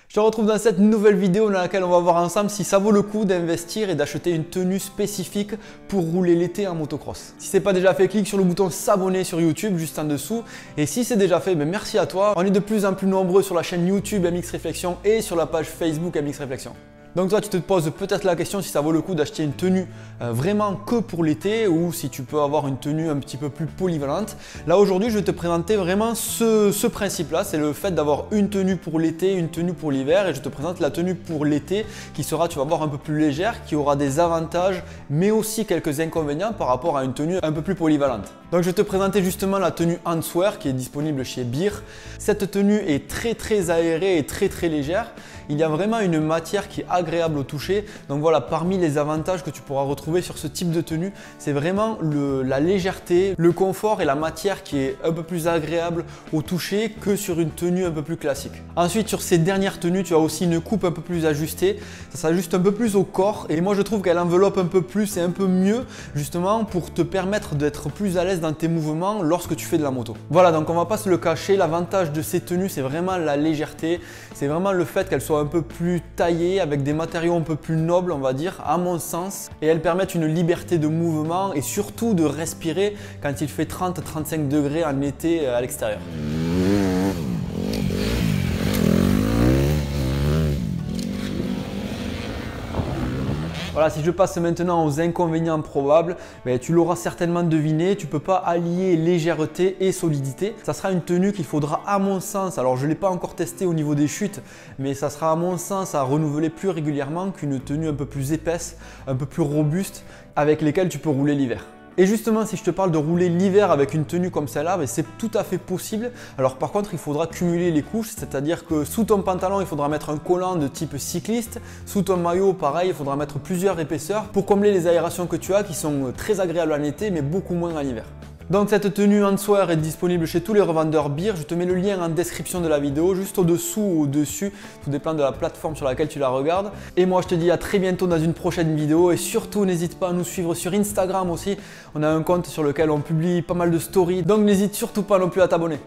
Je te retrouve dans cette nouvelle vidéo dans laquelle on va voir ensemble si ça vaut le coup d'investir et d'acheter une tenue spécifique pour rouler l'été en motocross. Si ce n'est pas déjà fait, clique sur le bouton s'abonner sur YouTube juste en dessous. Et si c'est déjà fait, merci à toi. On est de plus en plus nombreux sur la chaîne YouTube MX Réflexion et sur la page Facebook MX Réflexion. Donc toi tu te poses peut-être la question si ça vaut le coup d'acheter une tenue vraiment que pour l'été ou si tu peux avoir une tenue un petit peu plus polyvalente. Là aujourd'hui je vais te présenter vraiment ce principe là, c'est le fait d'avoir une tenue pour l'été, une tenue pour l'hiver, et je te présente la tenue pour l'été qui sera, tu vas voir, un peu plus légère, qui aura des avantages mais aussi quelques inconvénients par rapport à une tenue un peu plus polyvalente. Donc je vais te présenter justement la tenue Handswear qui est disponible chez Beer. Cette tenue est très aérée et très légère. Il y a vraiment une matière qui est agréable au toucher. Donc voilà, parmi les avantages que tu pourras retrouver sur ce type de tenue, c'est vraiment la légèreté, le confort et la matière qui est un peu plus agréable au toucher que sur une tenue un peu plus classique. Ensuite, sur ces dernières tenues, tu as aussi une coupe un peu plus ajustée. Ça s'ajuste un peu plus au corps et moi je trouve qu'elle enveloppe un peu plus et un peu mieux justement pour te permettre d'être plus à l'aise dans tes mouvements lorsque tu fais de la moto. Voilà, donc on va pas se le cacher, l'avantage de ces tenues, c'est vraiment la légèreté. C'est vraiment le fait qu'elles soient un peu plus taillées avec des matériaux un peu plus nobles, on va dire, à mon sens. Et elles permettent une liberté de mouvement et surtout de respirer quand il fait 30-35 degrés en été à l'extérieur. Voilà, si je passe maintenant aux inconvénients probables, tu l'auras certainement deviné, tu ne peux pas allier légèreté et solidité. Ça sera une tenue qu'il faudra, à mon sens, alors je ne l'ai pas encore testé au niveau des chutes, mais ça sera à mon sens à renouveler plus régulièrement qu'une tenue un peu plus épaisse, un peu plus robuste, avec lesquelles tu peux rouler l'hiver. Et justement, si je te parle de rouler l'hiver avec une tenue comme celle-là, c'est tout à fait possible. Alors par contre, il faudra cumuler les couches, c'est-à-dire que sous ton pantalon, il faudra mettre un collant de type cycliste. Sous ton maillot, pareil, il faudra mettre plusieurs épaisseurs pour combler les aérations que tu as qui sont très agréables en été, mais beaucoup moins en hiver. Donc cette tenue Handswear est disponible chez tous les revendeurs Beer. Je te mets le lien en description de la vidéo, juste au-dessous ou au-dessus, tout dépend de la plateforme sur laquelle tu la regardes. Et moi je te dis à très bientôt dans une prochaine vidéo et surtout n'hésite pas à nous suivre sur Instagram aussi. On a un compte sur lequel on publie pas mal de stories, donc n'hésite surtout pas non plus à t'abonner.